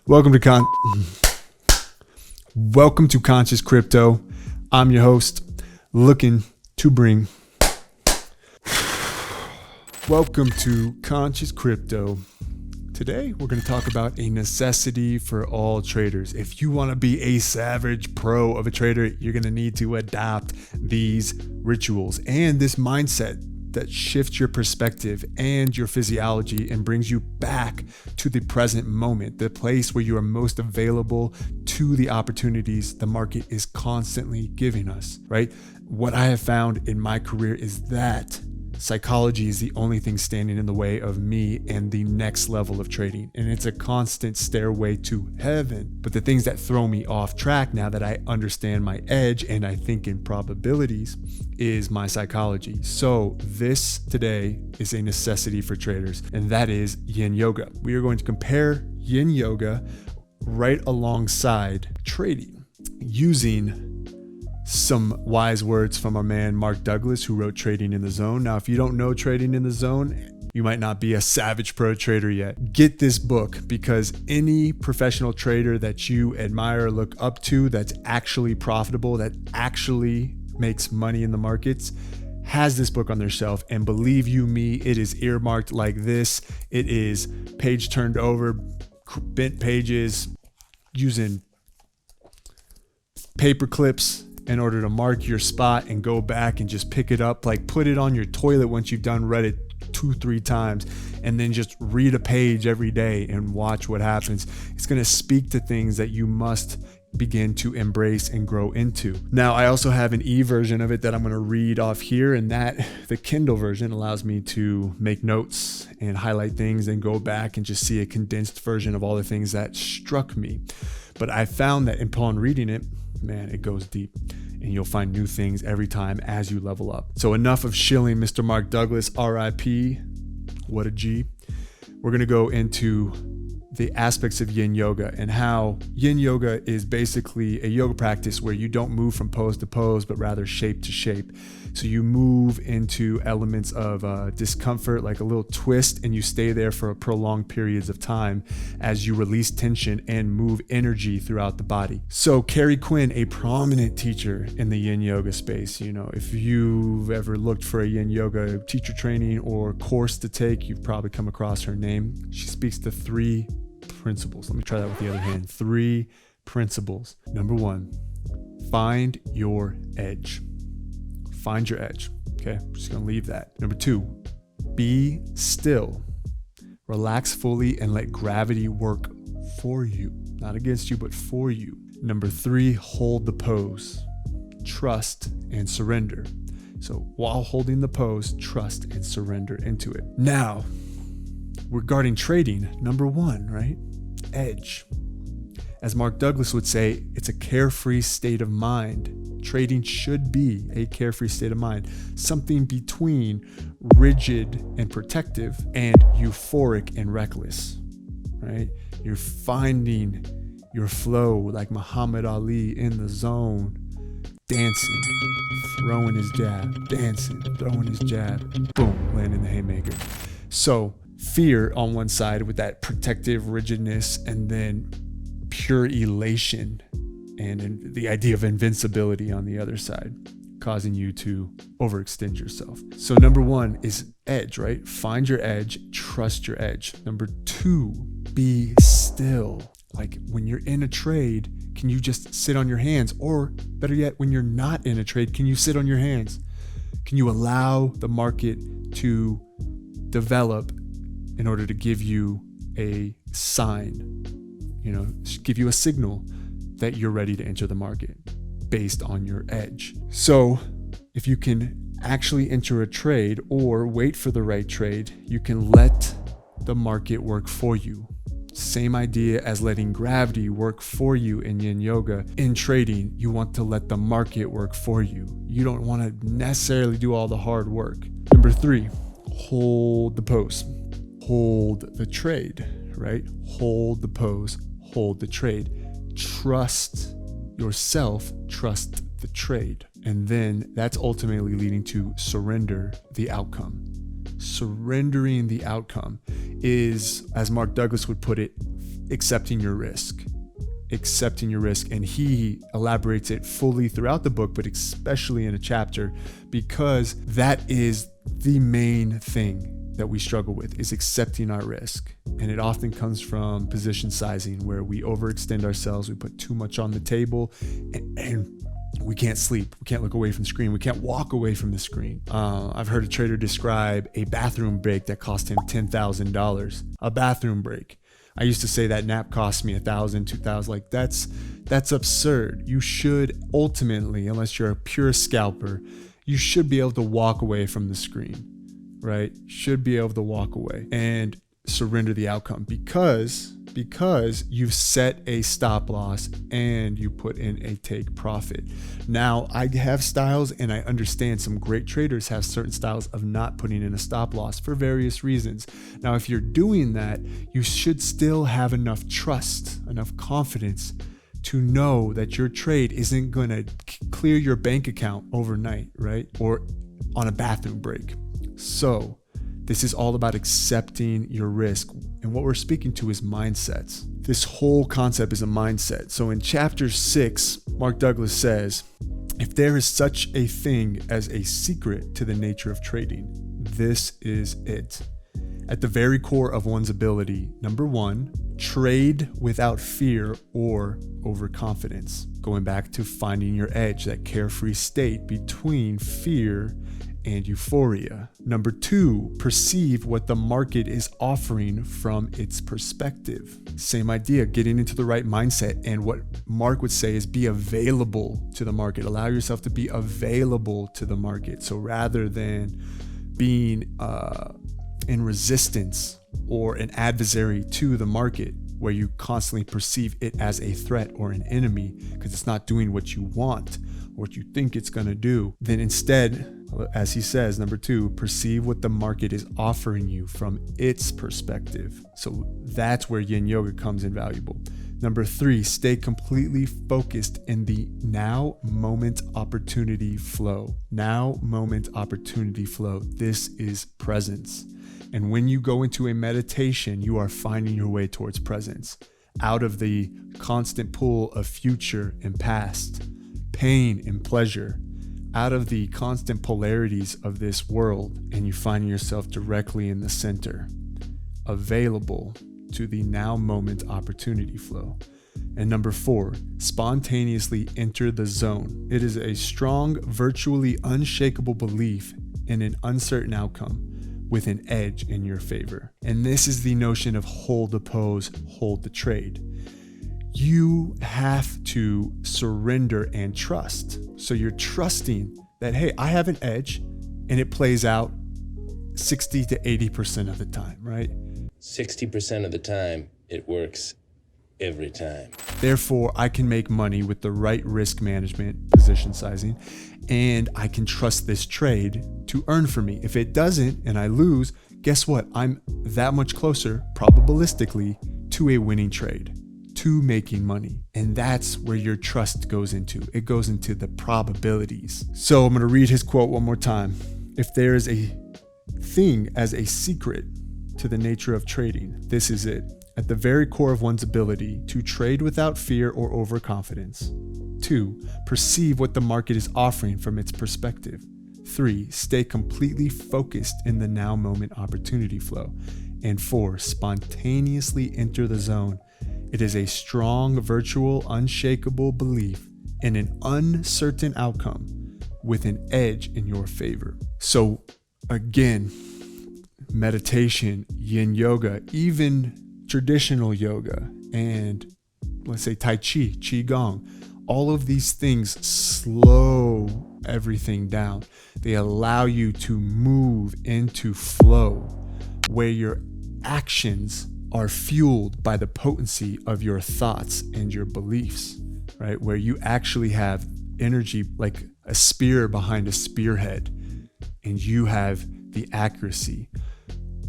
Welcome to Conscious Crypto. I'm your host, looking to bring. Welcome to Conscious Crypto. Today, we're going to talk about a necessity for all traders. If you want to be a savage pro of a trader, you're going to need to adopt these rituals and this mindset that shifts your perspective and your physiology and brings you back to the present moment, the place where you are most available to the opportunities the market is constantly giving us, right? What I have found in my career is that psychology is the only thing standing in the way of me and the next level of trading. And it's a constant stairway to heaven. But the things that throw me off track now that I understand my edge and I think in probabilities is my psychology. So this today is a necessity for traders, and that is yin yoga. We are going to compare yin yoga right alongside trading using some wise words from our man Mark Douglas, who wrote Trading in the Zone. Now, if you don't know Trading in the Zone, you might not be a savage pro trader yet. Get this book, because any professional trader that you admire or look up to that's actually profitable, that actually makes money in the markets, has this book on their shelf. And believe you me, it is earmarked like this. It is page turned over, bent pages, using paper clips in order to mark your spot and go back and just pick it up. Like, put it on your toilet once you've done read it 2-3 times, and then just read a page every day and watch what happens. It's going to speak to things that you must begin to embrace and grow into. Now, I also have an e-version of it that I'm going to read off here, and that the Kindle version allows me to make notes and highlight things and go back and just see a condensed version of all the things that struck me. But I found that upon reading it, man, it goes deep, and you'll find new things every time as you level up. So enough of shilling Mr. Mark Douglas, RIP, what a G. We're going to go into the aspects of yin yoga and how yin yoga is basically a yoga practice where you don't move from pose to pose, but rather shape to shape. So you move into elements of discomfort, like a little twist, and you stay there for prolonged periods of time as you release tension and move energy throughout the body. So Carrie Quinn, a prominent teacher in the yin yoga space, you know, if you've ever looked for a yin yoga teacher training or course to take, you've probably come across her name. She speaks to 3 principles. Let me try that with the other hand. 3 principles. Number 1, find your edge. Find your edge. Okay, I'm just going to leave that. Number 2, be still. Relax fully and let gravity work for you. Not against you, but for you. Number 3, hold the pose. Trust and surrender. So while holding the pose, trust and surrender into it. Now, regarding trading, number 1, right? Edge. As Mark Douglas would say, it's a carefree state of mind. Trading should be a carefree state of mind, something between rigid and protective and euphoric and reckless, right? You're finding your flow like Muhammad Ali in the zone, dancing, throwing his jab, dancing, throwing his jab, boom, landing the haymaker. So fear on one side with that protective rigidness, and then pure elation and the idea of invincibility on the other side, causing you to overextend yourself. So number 1 is edge, right? Find your edge, trust your edge. Number 2, be still. Like when you're in a trade, can you just sit on your hands? Or better yet, when you're not in a trade, can you sit on your hands? Can you allow the market to develop in order to give you a sign, you know, give you a signal that you're ready to enter the market based on your edge? So if you can actually enter a trade or wait for the right trade, you can let the market work for you. Same idea as letting gravity work for you in yin yoga. In trading, you want to let the market work for you. You don't want to necessarily do all the hard work. Number 3, hold the pose. Hold the trade, right? Hold the pose, hold the trade. Trust yourself, trust the trade. And then that's ultimately leading to surrender the outcome. Surrendering the outcome is, as Mark Douglas would put it, accepting your risk. Accepting your risk. And he elaborates it fully throughout the book, but especially in a chapter, because that is the main thing that we struggle with, is accepting our risk. And it often comes from position sizing, where we overextend ourselves, we put too much on the table, and we can't sleep, we can't look away from the screen, we can't walk away from the screen. I've heard a trader describe a bathroom break that cost him $10,000. A bathroom break. I used to say that nap cost me $1,000, $2,000. Like that's absurd. You should ultimately, unless you're a pure scalper, you should be able to walk away from the screen, right? Should be able to walk away and surrender the outcome because you've set a stop loss and you put in a take profit. Now, I have styles, and I understand some great traders have certain styles of not putting in a stop loss for various reasons. Now, if you're doing that, you should still have enough trust, enough confidence to know that your trade isn't going to clear your bank account overnight, right? Or on a bathroom break. So this is all about accepting your risk. And what we're speaking to is mindsets. This whole concept is a mindset. So in chapter 6, Mark Douglas says, if there is such a thing as a secret to the nature of trading, this is it. At the very core of one's ability, number 1, trade without fear or overconfidence. Going back to finding your edge, that carefree state between fear and euphoria. Number 2, perceive what the market is offering from its perspective. Same idea, getting into the right mindset. And what Mark would say is be available to the market. Allow yourself to be available to the market. So rather than being in resistance or an adversary to the market, where you constantly perceive it as a threat or an enemy because it's not doing what you want or what you think it's going to do, then instead, as he says, number 2, perceive what the market is offering you from its perspective. So that's where yin yoga comes invaluable. Number 3, stay completely focused in the now moment opportunity flow. Now moment opportunity flow. This is presence. And when you go into a meditation, you are finding your way towards presence, out of the constant pull of future and past, pain and pleasure, out of the constant polarities of this world, and you find yourself directly in the center, available to the now moment opportunity flow. And number 4, spontaneously enter the zone. It is a strong, virtually unshakable belief in an uncertain outcome with an edge in your favor. And this is the notion of hold the pose, hold the trade. You have to surrender and trust. So you're trusting that, hey, I have an edge, and it plays out 60 to 80% of the time, right? 60% of the time, it works every time. Therefore, I can make money with the right risk management, position sizing, and I can trust this trade to earn for me. If it doesn't and I lose, guess what? I'm that much closer, probabilistically, to a winning trade, to making money. And that's where your trust goes into. It goes into the probabilities. So I'm going to read his quote one more time. If there is a thing as a secret to the nature of trading, this is it. At the very core of one's ability to trade without fear or overconfidence. 2, perceive what the market is offering from its perspective. 3, stay completely focused in the now moment opportunity flow. And 4, spontaneously enter the zone. It is a strong, virtual, unshakable belief in an uncertain outcome with an edge in your favor. So again, meditation, yin yoga, even traditional yoga, and let's say Tai Chi, Qigong, all of these things slow everything down. They allow you to move into flow where your actions are fueled by the potency of your thoughts and your beliefs, right? Where you actually have energy like a spear behind a spearhead, and you have the accuracy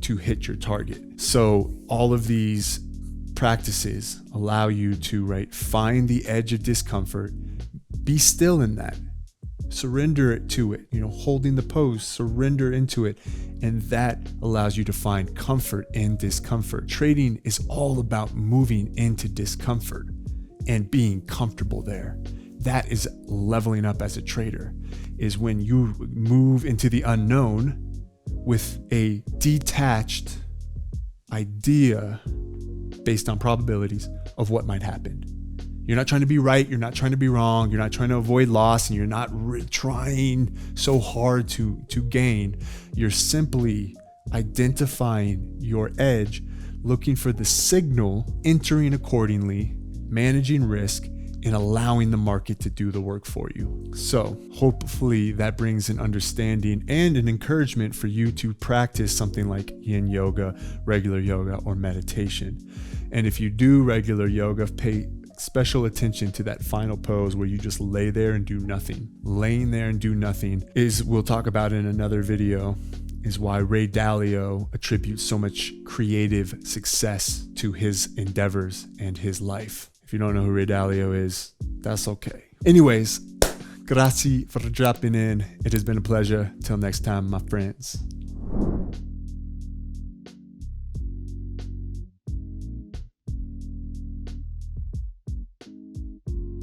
to hit your target. So all of these practices allow you to, right, find the edge of discomfort, be still in that, Surrender it to it, holding the pose, surrender into it. And that allows you to find comfort in discomfort. Trading is all about moving into discomfort and being comfortable there. That is leveling up as a trader, is when you move into the unknown with a detached idea based on probabilities of what might happen. You're not trying to be right. You're not trying to be wrong. You're not trying to avoid loss, and you're not trying so hard to gain. You're simply identifying your edge, looking for the signal, entering accordingly, managing risk, and allowing the market to do the work for you. So hopefully that brings an understanding and an encouragement for you to practice something like yin yoga, regular yoga, or meditation. And if you do regular yoga, pay special attention to that final pose where you just lay there and do nothing. Laying there and do nothing we'll talk about in another video, is why Ray Dalio attributes so much creative success to his endeavors and his life. If you don't know who Ray Dalio is, that's okay. Anyways, grazie for dropping in. It has been a pleasure. Till next time, my friends.